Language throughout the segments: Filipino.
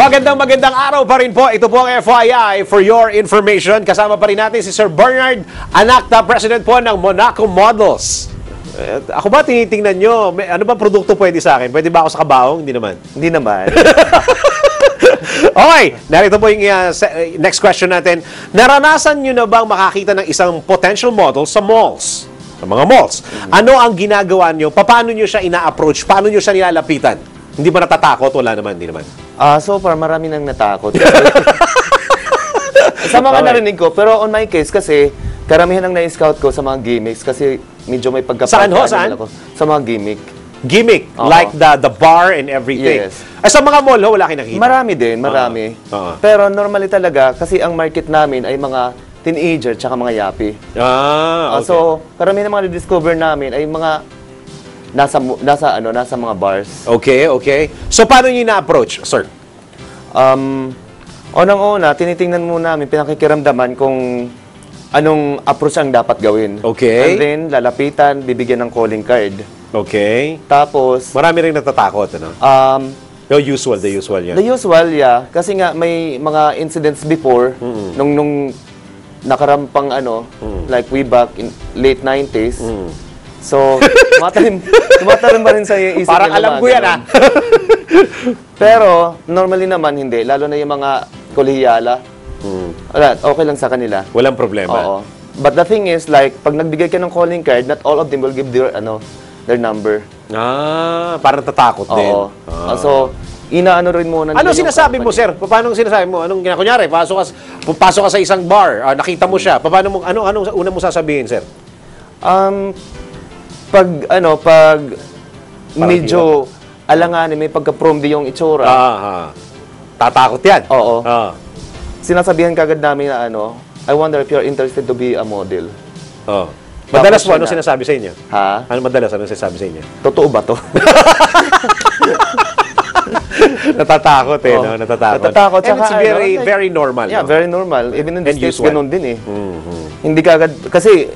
Magandang araw pa rin po. Ito po ang FYI for your information. Kasama pa rin natin si Sir Bernard Anacta, President po ng Monaco Models. Ako ba tinitingnan nyo? Ano ba produkto pwede sa akin? Pwede ba ako sa kabaong? Hindi naman. Hindi naman. Okay, narito po yung next question natin. Naranasan nyo na bang makakita ng isang potential model sa malls? Sa mga malls. Ano ang ginagawa nyo? Paano nyo siya ina-approach? Paano nyo siya nilalapitan? Hindi ba natatakot? Wala naman, hindi naman. So far, marami nang natakot. Sa mga narinig ko, pero on my case kasi, karamihan ang na-scout ko sa mga gimmicks kasi medyo may Saan ho? Saan? Sa mga gimmick. Gimmick, like the bar and everything. Yes. Sa mga mall, wala kayo nakita? Marami din, marami. Pero normally talaga, kasi ang market namin ay mga teenager tsaka mga yapi. Okay. So, karamihan ng mga discover namin ay mga nasa mga bars. Okay, okay. So, paano nyo na-approach, sir? Unang-una, tinitingnan muna namin, pinakikiramdaman kung anong approach ang dapat gawin. Okay. And then, lalapitan, bibigyan ng calling card. Okay. Tapos, marami rin natatakot, ano? The usual yan. The usual, yeah. Kasi nga, may mga incidents before, nung nakarampang like way back in late 90s. So, tumatalim pa rin sa isip parang alam ko yan, ah. Pero, normally naman hindi. Lalo na yung mga kolehiyala. Okay lang sa kanila. Walang problema. Oo. But the thing is, like, pag nagbigay ka ng calling card, not all of them will give their number. Parang tatakot din. Oo. So, inaano rin muna. Ano sinasabi mo, sir? Paano sinasabi mo? Anong kunyari, pasok ka sa isang bar, nakita mo siya. Paano mo ano una mo sasabihin, sir? Pag medyo alanganin, may pagka-promdi yung itsura. Tatakot yan. Oo. Sinasabihan kagad namin na I wonder if you're interested to be a model. Madalas po, ano sinasabi sa inyo? Ha? Ano sinasabi sa inyo? Totoo ba to? Natatakot no? Natatakot. And it's very normal. Yeah, no? very normal. Even in the States, usual. ganun din eh. Hindi kagad, kasi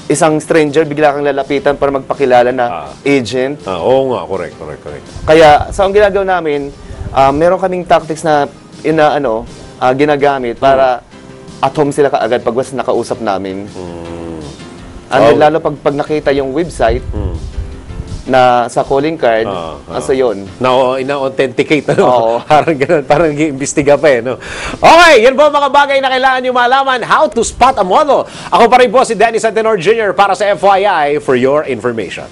isang stranger, bigla kang lalapitan para magpakilala na agent. Oo nga, correct. Kaya, sa ang ginagawa namin, meron kaming tactics na ginagamit para at home sila kaagad pag was nakausap namin. Lalo pag nakita yung website na sa calling card, so yun. Na-authenticate, parang ganun, parang nag-iimbestiga pa no? Okay, yan po mga bagay na kailangan nyo malaman, how to spot a model. Ako pa rin po si Dennis Antenor Jr. para sa FYI for your information.